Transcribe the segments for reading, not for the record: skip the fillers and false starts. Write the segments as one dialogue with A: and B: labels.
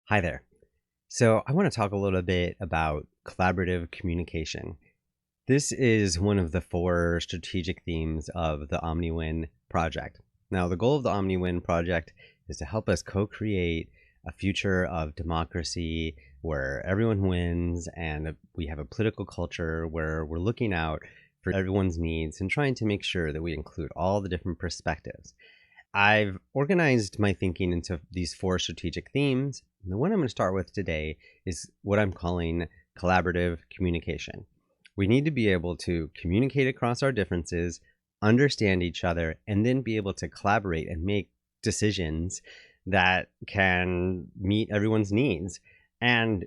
A: Hi there. So, I want to talk a little bit about collaborative communication. This is one of the four strategic themes of the Omni-Win Project. Now, the goal of the Omni-Win Project is to help us co-create a future of democracy where everyone wins and we have a political culture where we're looking out for everyone's needs and trying to make sure that we include all the different perspectives. I've organized my thinking into these four strategic themes. The one I'm going to start with today is what I'm calling collaborative communication. We need to be able to communicate across our differences, understand each other, and then be able to collaborate and make decisions that can meet everyone's needs. And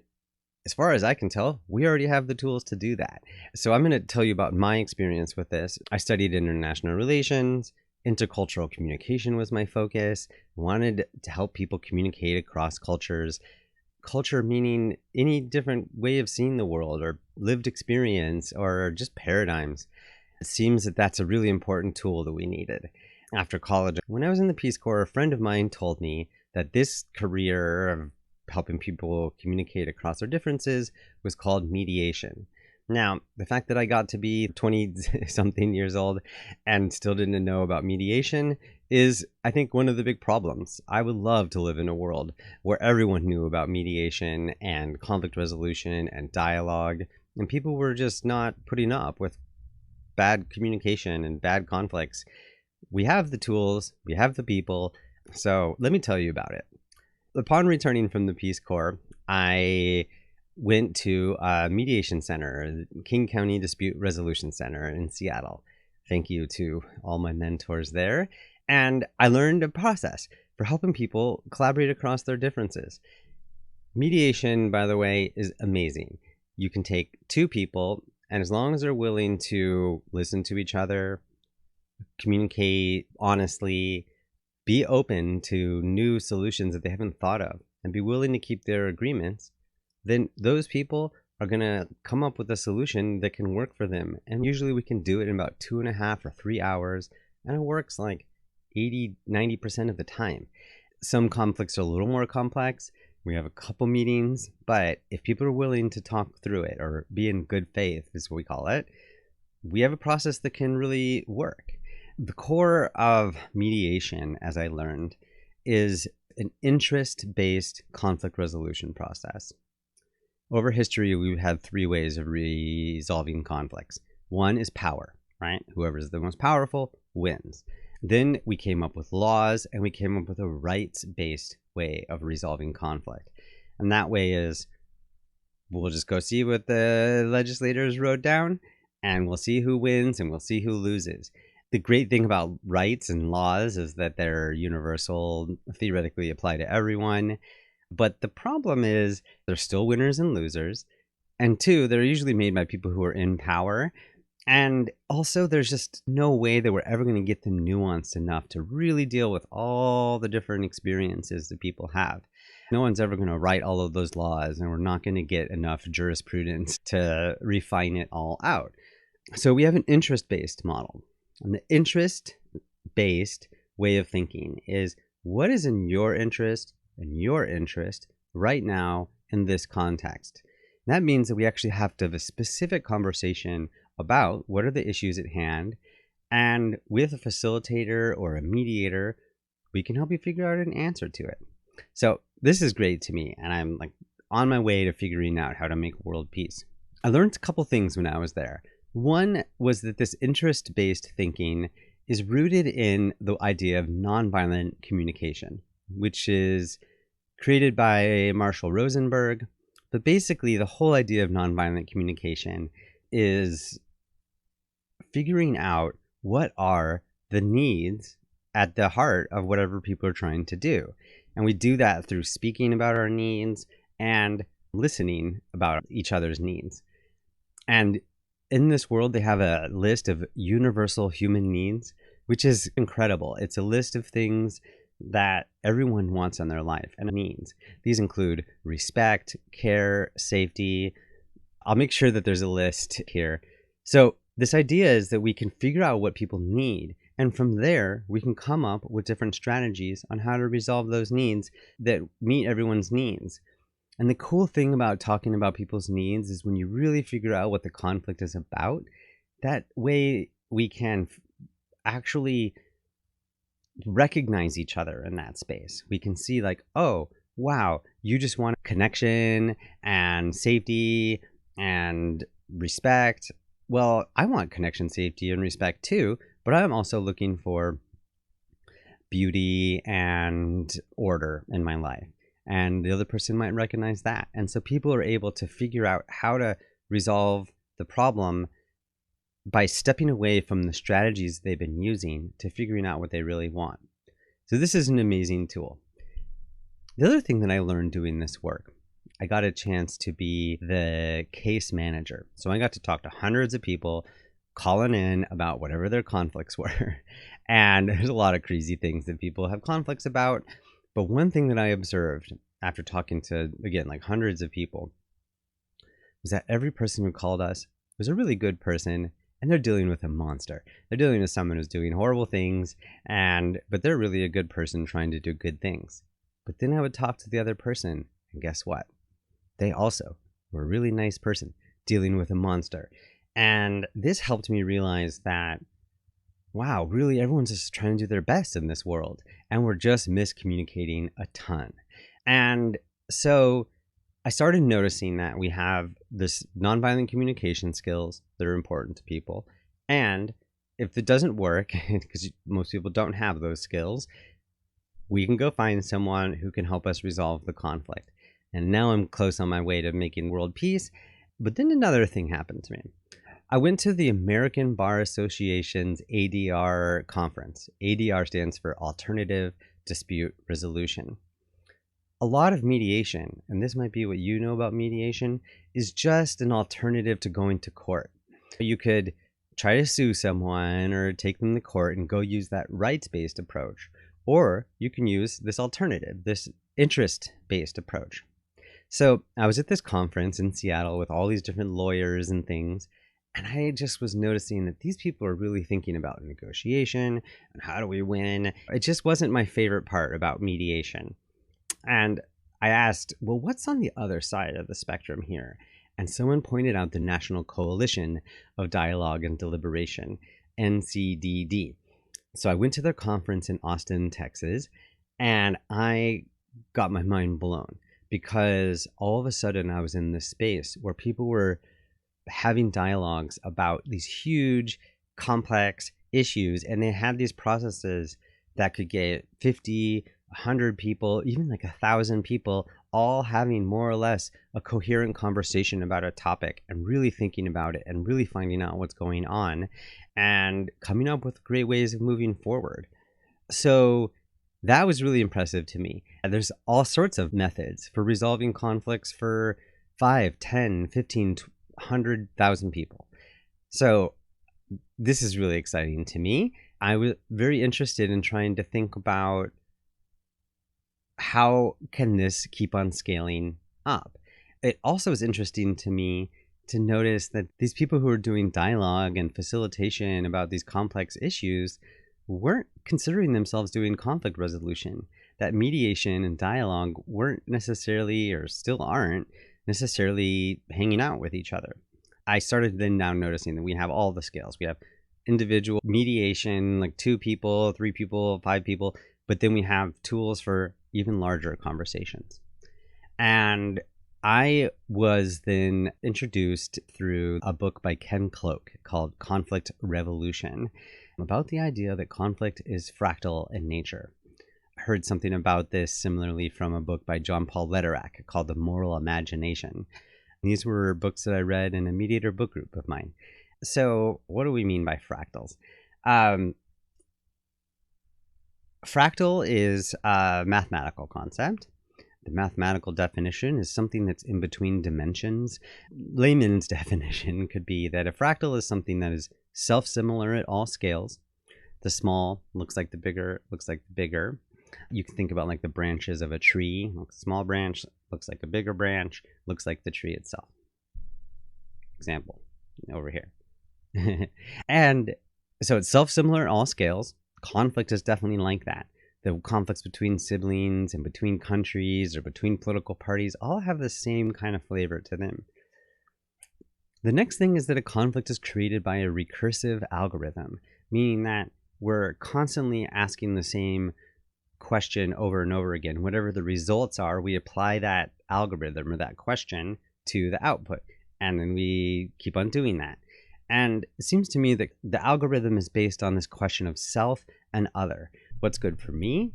A: as far as I can tell, we already have the tools to do that. So I'm going to tell you about my experience with this. I studied international relations. Intercultural communication was my focus. I wanted to help people communicate across cultures. Culture meaning any different way of seeing the world or lived experience or just paradigms. It seems that that's a really important tool that we needed. After college, when I was in the Peace Corps, a friend of mine told me that this career of helping people communicate across their differences was called mediation. Now, the fact that I got to be 20-something years old and still didn't know about mediation is, I think, one of the big problems. I would love to live in a world where everyone knew about mediation and conflict resolution and dialogue, and people were just not putting up with bad communication and bad conflicts. We have the tools, we have the people, so let me tell you about it. Upon returning from the Peace Corps, I went to a mediation center, King County Dispute Resolution Center in Seattle. Thank you to all my mentors there. And I learned a process for helping people collaborate across their differences. Mediation, by the way, is amazing. You can take two people, and as long as they're willing to listen to each other, communicate honestly, be open to new solutions that they haven't thought of, and be willing to keep their agreements, then those people are going to come up with a solution that can work for them. And usually we can do it in about 2.5 or 3 hours, and it works like 80-90% of the time. Some conflicts are a little more complex. We have a couple meetings, but if people are willing to talk through it or be in good faith, is what we call it, we have a process that can really work. The core of mediation, as I learned, is an interest-based conflict resolution process. Over history, we've had three ways of resolving conflicts. One is power, right? Whoever's the most powerful wins. Then we came up with laws, and we came up with a rights-based way of resolving conflict. And that way is, we'll just go see what the legislators wrote down, and we'll see who wins, and we'll see who loses. The great thing about rights and laws is that they're universal, theoretically apply to everyone. But the problem is there's still winners and losers. And two, they're usually made by people who are in power. And also, there's just no way that we're ever going to get them nuanced enough to really deal with all the different experiences that people have. No one's ever going to write all of those laws, and we're not going to get enough jurisprudence to refine it all out. So we have an interest-based model. And the interest-based way of thinking is, what is in your interest and your interest right now in this context? And that means that we actually have to have a specific conversation about what are the issues at hand. And with a facilitator or a mediator, we can help you figure out an answer to it. So this is great to me, and I'm like on my way to figuring out how to make world peace. I learned a couple things when I was there. One was that this interest-based thinking is rooted in the idea of nonviolent communication, which is created by Marshall Rosenberg. But basically, the whole idea of nonviolent communication is figuring out what are the needs at the heart of whatever people are trying to do. And we do that through speaking about our needs and listening about each other's needs. And in this world, they have a list of universal human needs, which is incredible. It's a list of things that everyone wants in their life and needs. These include respect, care, safety. I'll make sure that there's a list here. So this idea is that we can figure out what people need, And from there, we can come up with different strategies on how to resolve those needs that meet everyone's needs. And the cool thing about talking about people's needs is when you really figure out what the conflict is about, that way we can actually recognize each other in that space. We can see like, oh, wow, you just want connection and safety and respect. Well, I want connection, safety, and respect too, but I'm also looking for beauty and order in my life. And the other person might recognize that. And so people are able to figure out how to resolve the problem by stepping away from the strategies they've been using to figuring out what they really want. So this is an amazing tool. The other thing that I learned doing this work, I got a chance to be the case manager. So I got to talk to hundreds of people calling in about whatever their conflicts were. And there's a lot of crazy things that people have conflicts about. But one thing that I observed after talking to, again, like hundreds of people, was that every person who called us was a really good person, and they're dealing with a monster. They're dealing with someone who's doing horrible things, but they're really a good person trying to do good things. But then I would talk to the other person, and guess what? They also were a really nice person dealing with a monster. And this helped me realize that, wow, really everyone's just trying to do their best in this world, and we're just miscommunicating a ton. And so I started noticing that we have this nonviolent communication skills that are important to people. And if it doesn't work, because most people don't have those skills, we can go find someone who can help us resolve the conflict. And now I'm close on my way to making world peace. But then another thing happened to me. I went to the American Bar Association's ADR conference. ADR stands for Alternative Dispute Resolution. A lot of mediation, and this might be what you know about mediation, is just an alternative to going to court. You could try to sue someone or take them to court and go use that rights-based approach. Or you can use this alternative, this interest-based approach. So I was at this conference in Seattle with all these different lawyers and things, and I just was noticing that these people are really thinking about negotiation and how do we win. It just wasn't my favorite part about mediation. And I asked, well, what's on the other side of the spectrum here? And someone pointed out the National Coalition of Dialogue and Deliberation, NCDD. So I went to their conference in Austin, Texas, and I got my mind blown because all of a sudden I was in this space where people were having dialogues about these huge, complex issues, and they had these processes that could get 50, 100 people, even like 1,000 people, all having more or less a coherent conversation about a topic and really thinking about it and really finding out what's going on and coming up with great ways of moving forward. So that was really impressive to me. And there's all sorts of methods for resolving conflicts for 5, 10, 15, 100,000 people. So this is really exciting to me. I was very interested in trying to think about how can this keep on scaling up. It also is interesting to me to notice that these people who are doing dialogue and facilitation about these complex issues weren't considering themselves doing conflict resolution. That mediation and dialogue weren't necessarily, or still aren't, necessarily hanging out with each other. I started then now noticing that we have all the skills. We have individual mediation, like 2 people, 3 people, 5 people, but then we have tools for even larger conversations. And I was then introduced through a book by Cloke called Conflict Revolution, about the idea that conflict is fractal in nature. I heard something about this similarly from a book by John Paul Lederach called The Moral Imagination. These were books that I read in a mediator book group of mine. So what do we mean by fractals? Fractal is a mathematical concept. The mathematical definition is something that's in between dimensions. Layman's definition could be that a fractal is something that is self-similar at all scales. The small looks like the bigger, looks like the bigger. You can think about like the branches of a tree. A small branch looks like a bigger branch, looks like the tree itself. Example over here. And So it's self-similar at all scales. Conflict is definitely like that. The conflicts between siblings and between countries or between political parties all have the same kind of flavor to them. The next thing is that a conflict is created by a recursive algorithm, meaning that we're constantly asking the same question over and over again. Whatever the results are, we apply that algorithm or that question to the output, and then we keep on doing that. And it seems to me that the algorithm is based on this question of self and other. What's good for me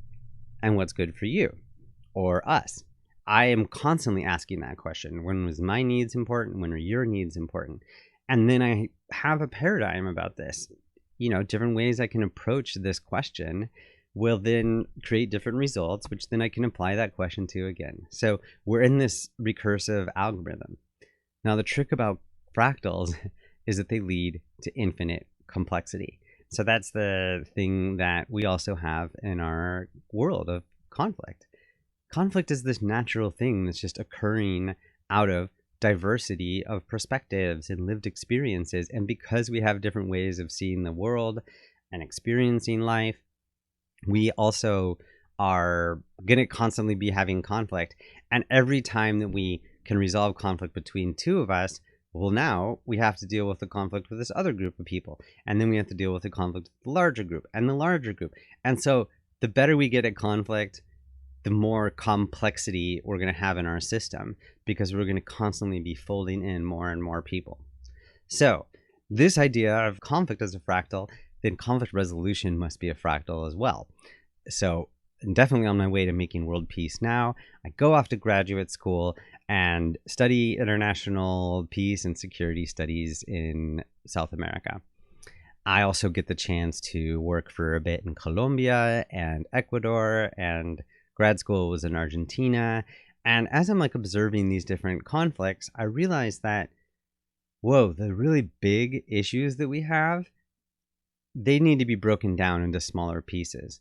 A: and what's good for you or us? I am constantly asking that question. When was my needs important? When are your needs important? And then I have a paradigm about this. Different ways I can approach this question will then create different results, which then I can apply that question to again. So we're in this recursive algorithm. Now, the trick about fractals is that they lead to infinite complexity. So that's the thing that we also have in our world of conflict. Conflict is this natural thing that's just occurring out of diversity of perspectives and lived experiences. And because we have different ways of seeing the world and experiencing life, we also are going to constantly be having conflict. And every time that we can resolve conflict between two of us, well, now we have to deal with the conflict with this other group of people. And then we have to deal with the conflict with the larger group and the larger group. And so the better we get at conflict, the more complexity we're going to have in our system, because we're going to constantly be folding in more and more people. So this idea of conflict as a fractal, then conflict resolution must be a fractal as well. So I'm definitely on my way to making world peace now. I go off to graduate school and study international peace and security studies in South America. I also get the chance to work for a bit in Colombia and Ecuador, and grad school was in Argentina. And as I'm observing these different conflicts, I realized that, whoa, the really big issues that we have, they need to be broken down into smaller pieces.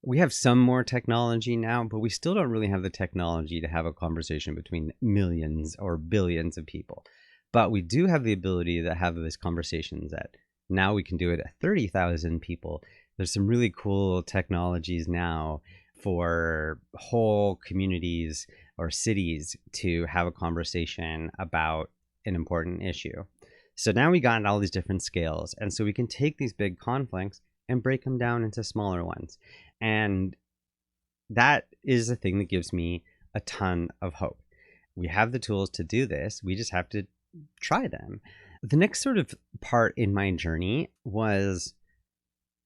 A: We have some more technology now, but we still don't really have the technology to have a conversation between millions or billions of people. But we do have the ability to have these conversations that now we can do it at 30,000 people. There's some really cool technologies now for whole communities or cities to have a conversation about an important issue. So now we got all these different scales. And so we can take these big conflicts and break them down into smaller ones. And that is the thing that gives me a ton of hope. We have the tools to do this. We just have to try them. The next sort of part in my journey was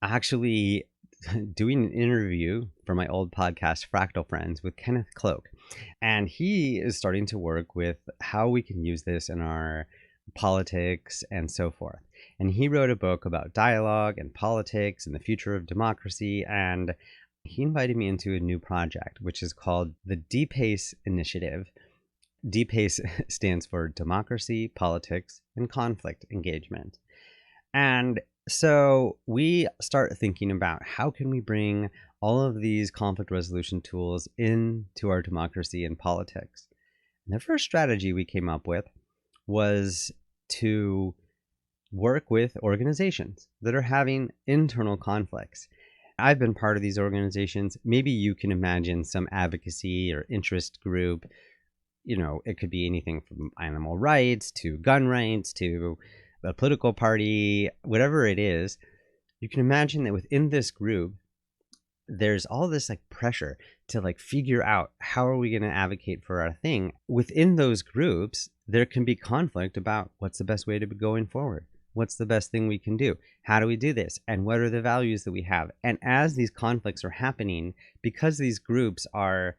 A: actually doing an interview for my old podcast, Fractal Friends, with Kenneth Cloke. And he is starting to work with how we can use this in our politics and so forth. And he wrote a book about dialogue and politics and the future of democracy. And he invited me into a new project, which is called the DPACE Initiative. DPACE stands for Democracy, Politics, and Conflict Engagement. And so we start thinking about how can we bring all of these conflict resolution tools into our democracy and politics. And the first strategy we came up with was to work with organizations that are having internal conflicts. I've been part of these organizations. Maybe you can imagine some advocacy or interest group. It could be anything from animal rights to gun rights to a political party, whatever it is. You can imagine that within this group, there's all this pressure to figure out how are we going to advocate for our thing. Within those groups, there can be conflict about what's the best way to be going forward. What's the best thing we can do? How do we do this? And what are the values that we have? And as these conflicts are happening, because these groups are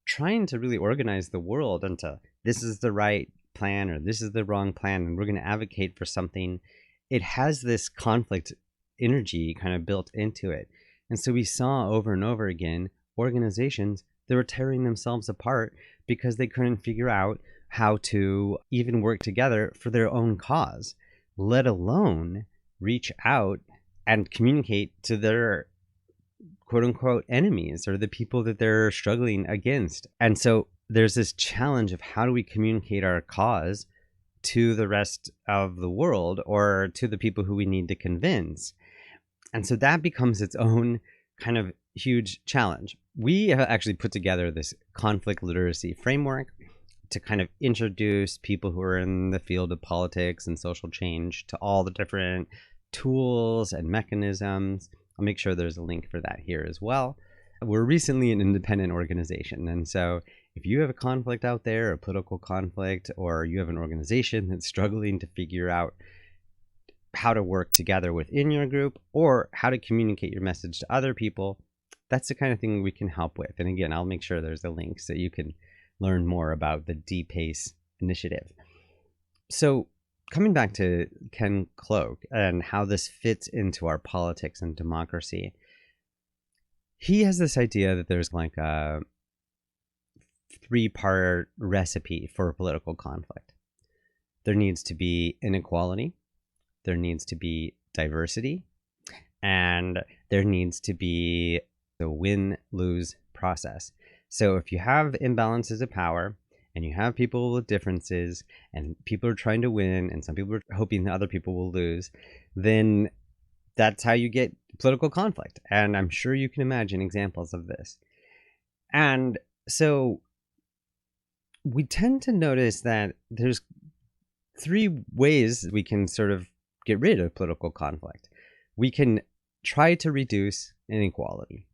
A: trying to really organize the world into this is the right plan or this is the wrong plan, and we're going to advocate for something, it has this conflict energy kind of built into it. And so we saw over and over again organizations that were tearing themselves apart because they couldn't figure out how to even work together for their own cause, let alone reach out and communicate to their quote unquote enemies or the people that they're struggling against. And so there's this challenge of how do we communicate our cause to the rest of the world or to the people who we need to convince. And so that becomes its own kind of huge challenge. We have actually put together this conflict literacy framework to kind of introduce people who are in the field of politics and social change to all the different tools and mechanisms. I'll make sure there's a link for that here as well. We're recently an independent organization, and so if you have a conflict out there, a political conflict, or you have an organization that's struggling to figure out how to work together within your group or how to communicate your message to other people, that's the kind of thing we can help with. And again, I'll make sure there's a link so you can learn more about the DPACE Initiative. So coming back to Ken Cloke and how this fits into our politics and democracy, he has this idea that there's like a 3-part recipe for political conflict. There needs to be inequality, there needs to be diversity, and there needs to be the win-lose process. So if you have imbalances of power and you have people with differences and people are trying to win and some people are hoping that other people will lose, then that's how you get political conflict. And I'm sure you can imagine examples of this. And so we tend to notice that there's 3 ways we can sort of get rid of political conflict. We can try to reduce inequality.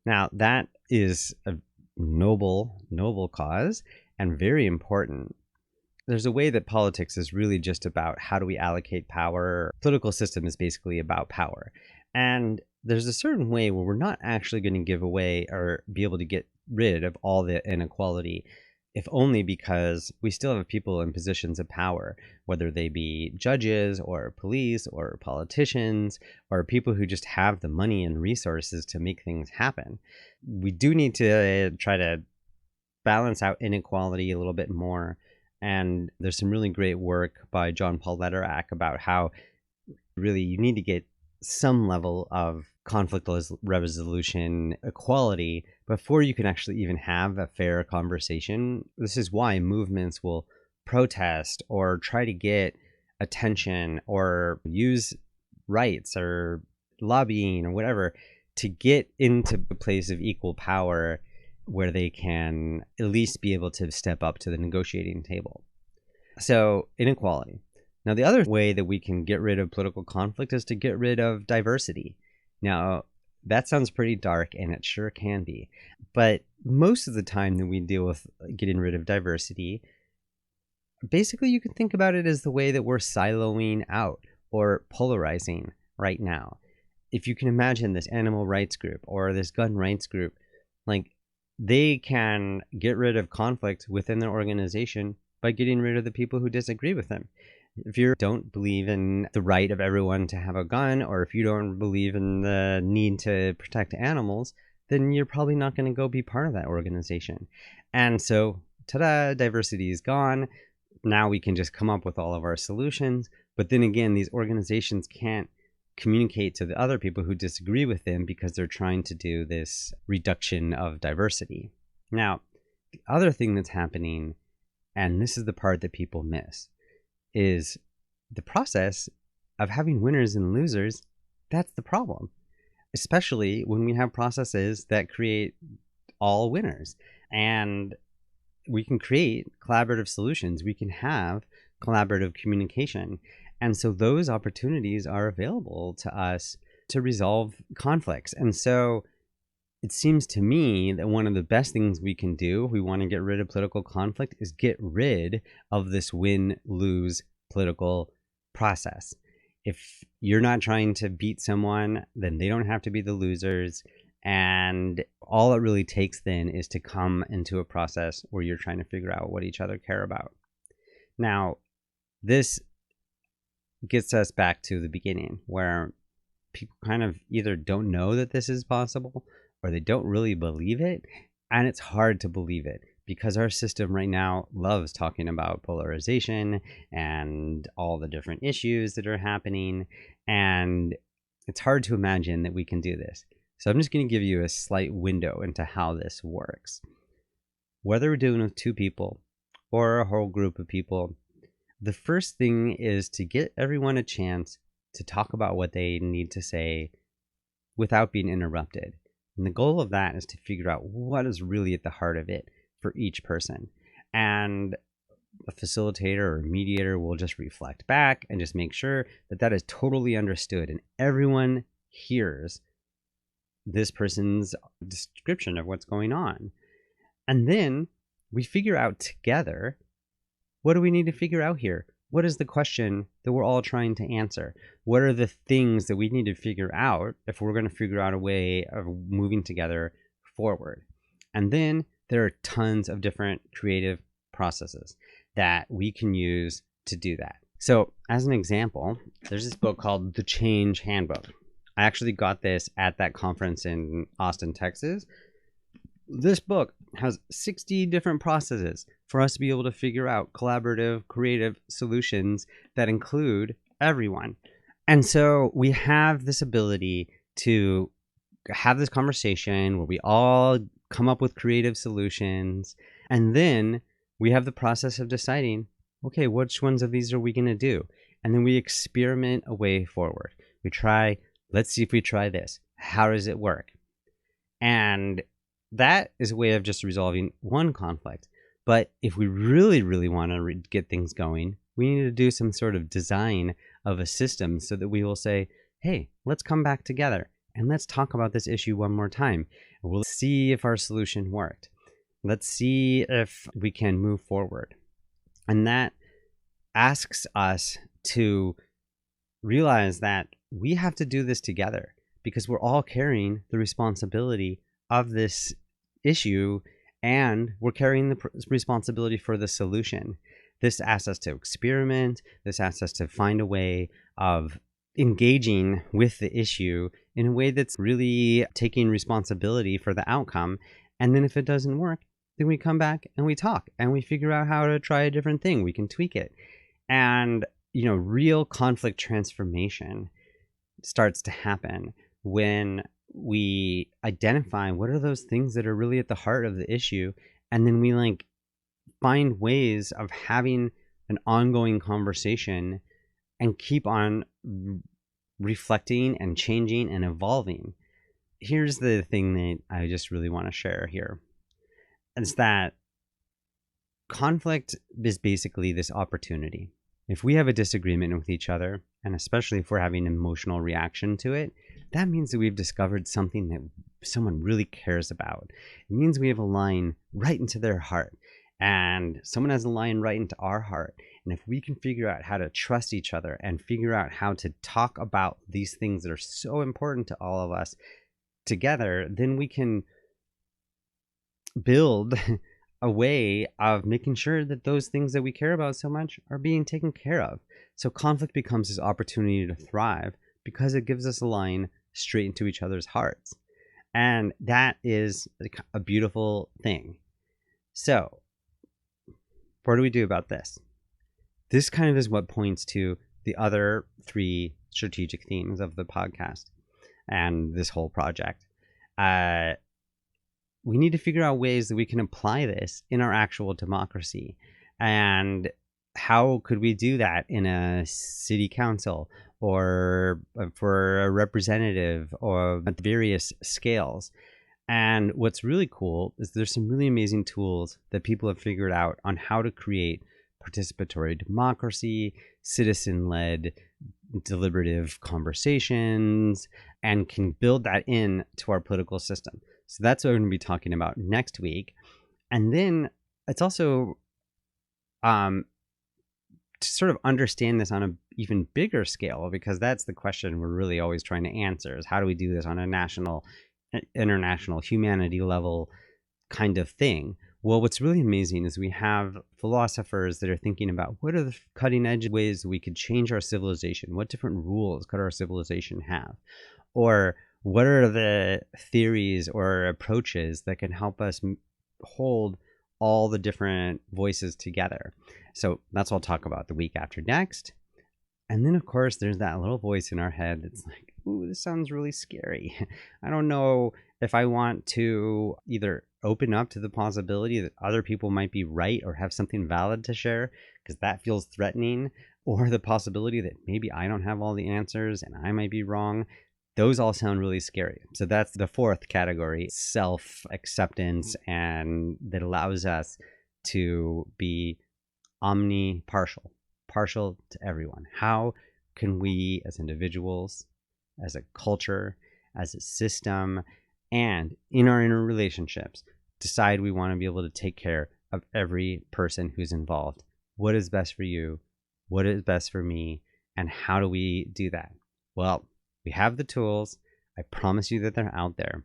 A: Now, that is a noble cause and very important. There's a way that politics is really just about how do we allocate power. Political system is basically about power. And there's a certain way where we're not actually going to give away or be able to get rid of all the inequality, if only because we still have people in positions of power, whether they be judges or police or politicians or people who just have the money and resources to make things happen. We do need to try to balance out inequality a little bit more. And there's some really great work by John Paul Lederach about how really you need to get some level of conflict resolution equality before you can actually even have a fair conversation. This is why movements will protest or try to get attention or use rights or lobbying or whatever to get into a place of equal power where they can at least be able to step up to the negotiating table. So inequality. Now, the other way that we can get rid of political conflict is to get rid of diversity. Now, that sounds pretty dark, and it sure can be. But most of the time that we deal with getting rid of diversity, basically you can think about it as the way that we're siloing out or polarizing right now. If you can imagine this animal rights group or this gun rights group, like they can get rid of conflict within their organization by getting rid of the people who disagree with them. If you don't believe in the right of everyone to have a gun, or if you don't believe in the need to protect animals, then you're probably not going to go be part of that organization. And so, ta-da, diversity is gone. Now we can just come up with all of our solutions. But then again, these organizations can't communicate to the other people who disagree with them because they're trying to do this reduction of diversity. Now, the other thing that's happening, and this is the part that people miss, is the process of having winners and losers. That's the problem, especially when we have processes that create all winners. And we can create collaborative solutions. We can have collaborative communication. And so those opportunities are available to us to resolve conflicts. And so it seems to me that one of the best things we can do if we want to get rid of political conflict is get rid of this win-lose political process. If you're not trying to beat someone, then they don't have to be the losers. And all it really takes then is to come into a process where you're trying to figure out what each other care about. Now, this gets us back to the beginning, where people kind of either don't know that this is possible or they don't really believe it. And it's hard to believe it because our system right now loves talking about polarization and all the different issues that are happening. And it's hard to imagine that we can do this. So I'm just going to give you a slight window into how this works. Whether we're dealing with 2 people or a whole group of people, the first thing is to get everyone a chance to talk about what they need to say without being interrupted. And the goal of that is to figure out what is really at the heart of it for each person. And a facilitator or mediator will just reflect back and just make sure that that is totally understood and everyone hears this person's description of what's going on. And then we figure out together, what do we need to figure out here? What is the question that we're all trying to answer? What are the things that we need to figure out if we're going to figure out a way of moving together forward? And then there are tons of different creative processes that we can use to do that. So as an example, there's this book called The Change Handbook. I actually got this at that conference in Austin, Texas. This book has 60 different processes for us to be able to figure out collaborative, creative solutions that include everyone. And so we have this ability to have this conversation where we all come up with creative solutions. And then we have the process of deciding, okay, which ones of these are we going to do? And then we experiment a way forward. We try, let's see if we try this. How does it work? And that is a way of just resolving one conflict. But if we really, really want to get things going, we need to do some sort of design of a system so that we will say, hey, let's come back together and let's talk about this issue one more time. We'll see if our solution worked. Let's see if we can move forward. And that asks us to realize that we have to do this together because we're all carrying the responsibility of this issue and we're carrying the responsibility for the solution. This asks us to experiment. This asks us to find a way of engaging with the issue in a way that's really taking responsibility for the outcome. And then if it doesn't work, then we come back and we talk and we figure out how to try a different thing. We can tweak it. And, real conflict transformation starts to happen when we identify what are those things that are really at the heart of the issue. And then we find ways of having an ongoing conversation and keep on reflecting and changing and evolving. Here's the thing that I just really want to share here. It's that conflict is basically this opportunity. If we have a disagreement with each other, and especially if we're having an emotional reaction to it, that means that we've discovered something that someone really cares about. It means we have a line right into their heart, and someone has a line right into our heart. And if we can figure out how to trust each other and figure out how to talk about these things that are so important to all of us together, then we can build a way of making sure that those things that we care about so much are being taken care of. So conflict becomes this opportunity to thrive because it gives us a line straight into each other's hearts. And that is a beautiful thing. So what do we do about this? This kind of is what points to the other 3 strategic themes of the podcast and this whole project. We need to figure out ways that we can apply this in our actual democracy. And how could we do that in a city council or for a representative or at various scales? And what's really cool is there's some really amazing tools that people have figured out on how to create participatory democracy, citizen-led deliberative conversations, and can build that in to our political system. So that's what we're going to be talking about next week. And then it's also to sort of understand this on an even bigger scale, because that's the question we're really always trying to answer, is how do we do this on a national, international, humanity level kind of thing? Well, what's really amazing is we have philosophers that are thinking about what are the cutting edge ways we could change our civilization? What different rules could our civilization have? Or what are the theories or approaches that can help us hold all the different voices together? So that's what I'll talk about the week after next. And then, of course, there's that little voice in our head that's like, ooh, this sounds really scary. I don't know if I want to either open up to the possibility that other people might be right or have something valid to share, because that feels threatening, or the possibility that maybe I don't have all the answers and I might be wrong. Those all sound really scary. So that's the fourth category, self-acceptance, and that allows us to be omni-partial, partial to everyone. How can we as individuals, as a culture, as a system, and in our interrelationships decide we want to be able to take care of every person who's involved? What is best for you? What is best for me? And how do we do that? Well, we have the tools. I promise you that they're out there.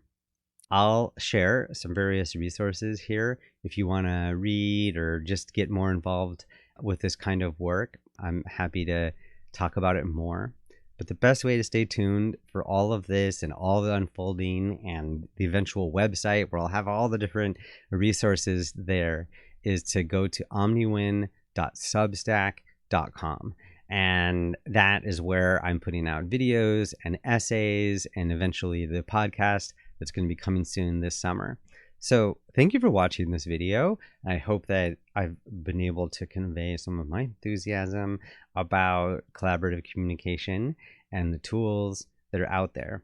A: I'll share some various resources here if you want to read or just get more involved with this kind of work. I'm happy to talk about it more. But the best way to stay tuned for all of this and all the unfolding and the eventual website where I'll have all the different resources there is to go to omniwin.substack.com. And that is where I'm putting out videos and essays and eventually the podcast that's going to be coming soon this summer. So thank you for watching this video. I hope that I've been able to convey some of my enthusiasm about collaborative communication and the tools that are out there.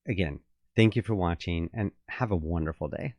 A: Again, thank you for watching and have a wonderful day.